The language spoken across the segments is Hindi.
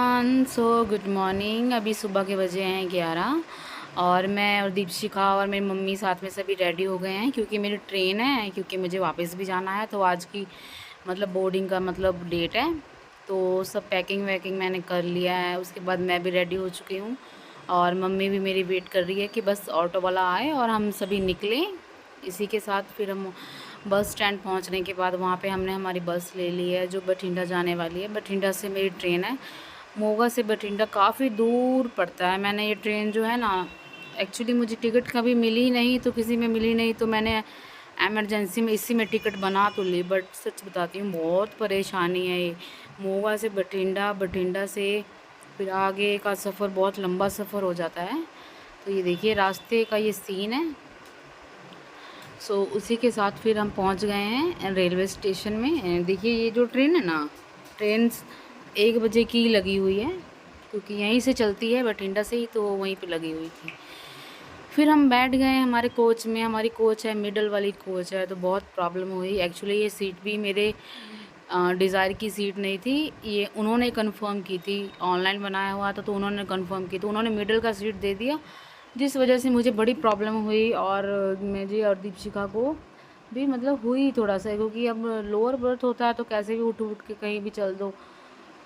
So good morning. अभी सुबह के बजे हैं 11 और मैं और दीपशिखा और मेरी मम्मी साथ में सभी रेडी हो गए हैं क्योंकि मेरी ट्रेन है, क्योंकि मुझे वापस भी जाना है। तो आज की मतलब बोर्डिंग का मतलब डेट है, तो सब पैकिंग वैकिंग मैंने कर लिया है। उसके बाद मैं भी रेडी हो चुकी हूँ और मम्मी भी मेरी वेट कर रही है कि बस ऑटो वाला आए और हम सभी निकलें। इसी के साथ फिर हम बस स्टैंड पहुंचने के बाद वहाँ पे हमने हमारी बस ले ली है जो बठिंडा जाने वाली है। बठिंडा से मेरी ट्रेन है। मोगा से बठिंडा काफ़ी दूर पड़ता है। मैंने ये ट्रेन जो है ना, एक्चुअली मुझे टिकट कभी मिली नहीं, तो किसी में मिली नहीं तो मैंने एमरजेंसी में इसी में टिकट बना तो ली। बट सच बताती हूँ बहुत परेशानी है ये मोगा से बठिंडा, बठिंडा से फिर आगे का सफ़र बहुत लंबा सफ़र हो जाता है। तो ये देखिए रास्ते का ये सीन है। उसी के साथ फिर हम पहुंच गए हैं रेलवे स्टेशन में। देखिए ये जो ट्रेन है ना, ट्रेन 1 बजे की लगी हुई है क्योंकि यहीं से चलती है बठिंडा से ही, तो वहीं पे लगी हुई थी। फिर हम बैठ गए हमारे कोच में। हमारी कोच है मिडल वाली कोच है, तो बहुत प्रॉब्लम हुई। एक्चुअली ये सीट भी मेरे डिज़ायर की सीट नहीं थी, ये उन्होंने कंफर्म की थी, ऑनलाइन बनाया हुआ था तो उन्होंने कंफर्म की, तो उन्होंने मिडल का सीट दे दिया, जिस वजह से मुझे बड़ी प्रॉब्लम हुई और मुझे और दीपशिखा को भी मतलब हुई थोड़ा सा, क्योंकि अब लोअर बर्थ होता है तो कैसे भी उठ उठ के कहीं भी चल दो।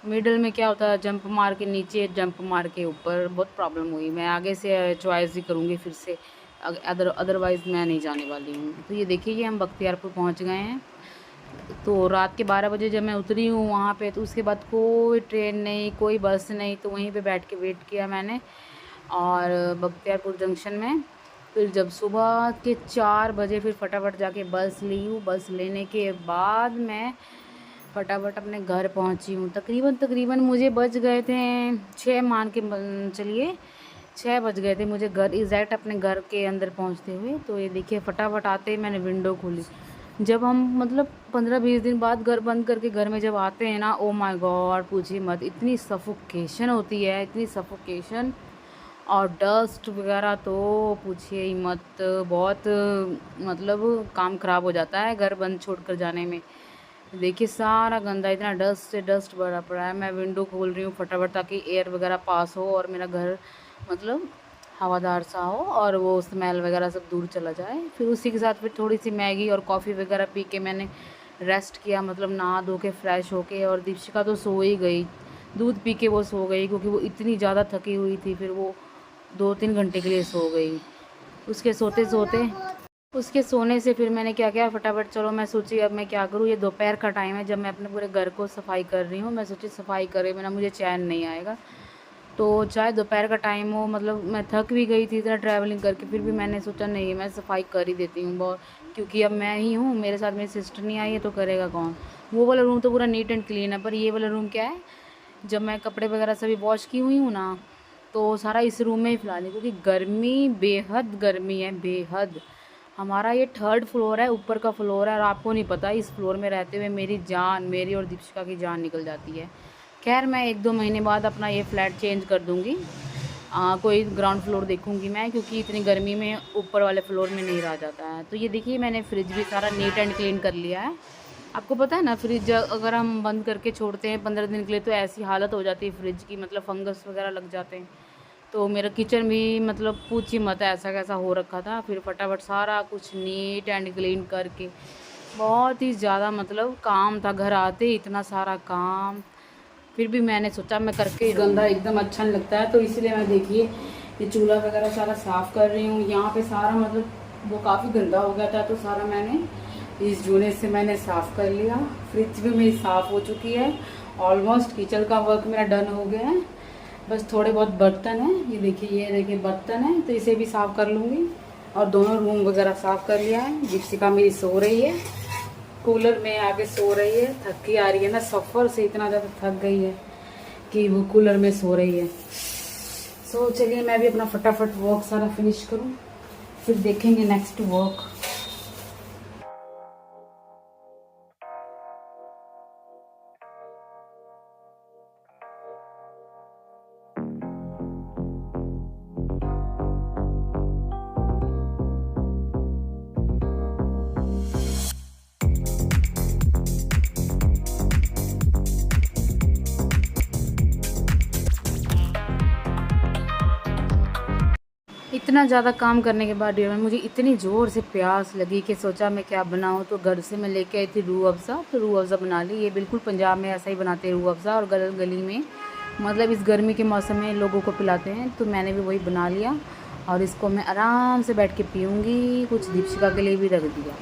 मिडल में क्या होता है, जंप मार के नीचे, जंप मार के ऊपर, बहुत प्रॉब्लम हुई। मैं आगे से चॉइस ही करूँगी फिर से, अदरवाइज़ मैं नहीं जाने वाली हूँ। तो ये देखिए ये हम बख्तियारपुर पहुँच गए हैं। तो रात के 12 बजे जब मैं उतरी हूँ वहाँ पे, तो उसके बाद कोई ट्रेन नहीं, कोई बस नहीं, तो वहीं पे बैठ के वेट किया मैंने और बख्तियारपुर जंक्शन में। फिर जब सुबह के 4 बजे फिर फटाफट जाके बस ली हूँ। बस लेने के बाद मैं फटाफट अपने घर पहुँची हूँ। तकरीबन तकरीबन मुझे बज गए थे 6, मान के चलिए 6 बज गए थे मुझे घर एग्जैक्ट अपने घर के अंदर पहुँचते हुए। तो ये देखिए फटाफट आते ही मैंने विंडो खोली। जब हम मतलब 15-20 दिन बाद घर बंद करके घर में जब आते हैं ना, ओ माय गॉड पूछिए मत, इतनी सफोकेशन होती है, इतनी सफोकेशन और डस्ट वगैरह तो पूछिए ही मत। बहुत मतलब काम ख़राब हो जाता है घर बंद छोड़कर जाने में। देखिए सारा गंदा, इतना डस्ट से डस्ट भरा पड़ा है। मैं विंडो खोल रही हूँ फटाफट ताकि एयर वगैरह पास हो और मेरा घर मतलब हवादार सा हो और वो स्मेल वगैरह सब दूर चला जाए। फिर उसी के साथ फिर थोड़ी सी मैगी और कॉफ़ी वगैरह पी के मैंने रेस्ट किया, मतलब नहा धो के फ्रेश होके। और दीपशिका तो सो ही गई, दूध पी के वो सो गई क्योंकि वो इतनी ज़्यादा थकी हुई थी। फिर वो 2-3 घंटे के लिए सो गई। उसके सोते सोते उसके सोने से फिर मैंने क्या किया, फटाफट चलो मैं सोची अब मैं क्या करूँ। ये दोपहर का टाइम है जब मैं अपने पूरे घर को सफाई कर रही हूँ। मैं सोची सफाई करे बिना मुझे चैन नहीं आएगा। तो चाहे दोपहर का टाइम हो, मतलब मैं थक भी गई थी इतना ट्रैवलिंग करके, फिर भी मैंने सोचा नहीं मैं सफाई कर ही देती हूँ बहुत, क्योंकि अब मैं ही हूँ, मेरे साथ मेरी सिस्टर नहीं आई है तो करेगा कौन। वो वाला रूम तो पूरा नीट एंड क्लीन है, पर ये वाला रूम क्या है, जब मैं कपड़े वगैरह सभी वॉश की हुई हूँ ना, तो सारा इस रूम में ही फिलहाल, क्योंकि गर्मी बेहद गर्मी है, बेहद। हमारा ये 3rd फ्लोर है, ऊपर का फ्लोर है, और आपको नहीं पता इस फ्लोर में रहते हुए मेरी जान, मेरी और दीपिका की जान निकल जाती है। खैर मैं 1-2 महीने बाद अपना ये फ्लैट चेंज कर दूँगी। कोई ग्राउंड फ्लोर देखूँगी मैं, क्योंकि इतनी गर्मी में ऊपर वाले फ्लोर में नहीं रहा जाता है। तो ये देखिए मैंने फ्रिज भी सारा नीट एंड क्लीन कर लिया है। आपको पता है ना, फ्रिज अगर हम बंद करके छोड़ते हैं 15 दिन के लिए तो ऐसी हालत हो जाती है फ्रिज की, मतलब फंगस वगैरह लग जाते हैं। तो मेरा किचन भी मतलब पूछी मत ऐसा कैसा हो रखा था। फिर फटाफट सारा कुछ नीट एंड क्लीन करके, बहुत ही ज़्यादा मतलब काम था, घर आते ही इतना सारा काम। फिर भी मैंने सोचा मैं करके, गंदा एकदम अच्छा नहीं लगता है, तो इसलिए मैं देखिए ये चूल्हा वगैरह सारा साफ़ कर रही हूँ। यहाँ पे सारा मतलब वो काफ़ी गंदा हो गया था, तो सारा मैंने इस जूने से मैंने साफ़ कर लिया। फ्रिज भी मेरी साफ़ हो चुकी है ऑलमोस्ट। किचन का वर्क मेरा डन हो गया है, बस थोड़े बहुत बर्तन हैं। ये देखिए बर्तन है, तो इसे भी साफ़ कर लूँगी। और दोनों रूम वगैरह साफ़ कर लिया है। दीपिका मेरी सो रही है कूलर में आके, सो रही है, थकी आ रही है ना, सफ़र से इतना ज़्यादा थक गई है कि वो कूलर में सो रही है। चलिए मैं भी अपना फटाफट वर्क सारा फिनिश करूँ, फिर देखेंगे नेक्स्ट वर्क। इतना ज़्यादा काम करने के बाद डियर मुझे इतनी ज़ोर से प्यास लगी कि सोचा मैं क्या बनाऊँ। तो घर से मैं लेके आई थी रूह अफ़ज़ा, तो रूह अफ़ज़ा बना ली। ये बिल्कुल पंजाब में ऐसा ही बनाते हैं रूह अफ़ज़ा, और गली में मतलब इस गर्मी के मौसम में लोगों को पिलाते हैं। तो मैंने भी वही बना लिया और इसको मैं आराम से बैठ के पीऊँगी। कुछ दीपशिका के लिए भी रख दिया।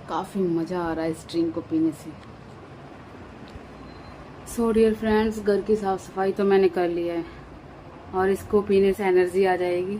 काफ़ी मज़ा आ रहा है इस ड्रिंक को पीने से। सो डियर फ्रेंड्स, घर की साफ़ सफाई तो मैंने कर लिया है और इसको पीने से एनर्जी आ जाएगी।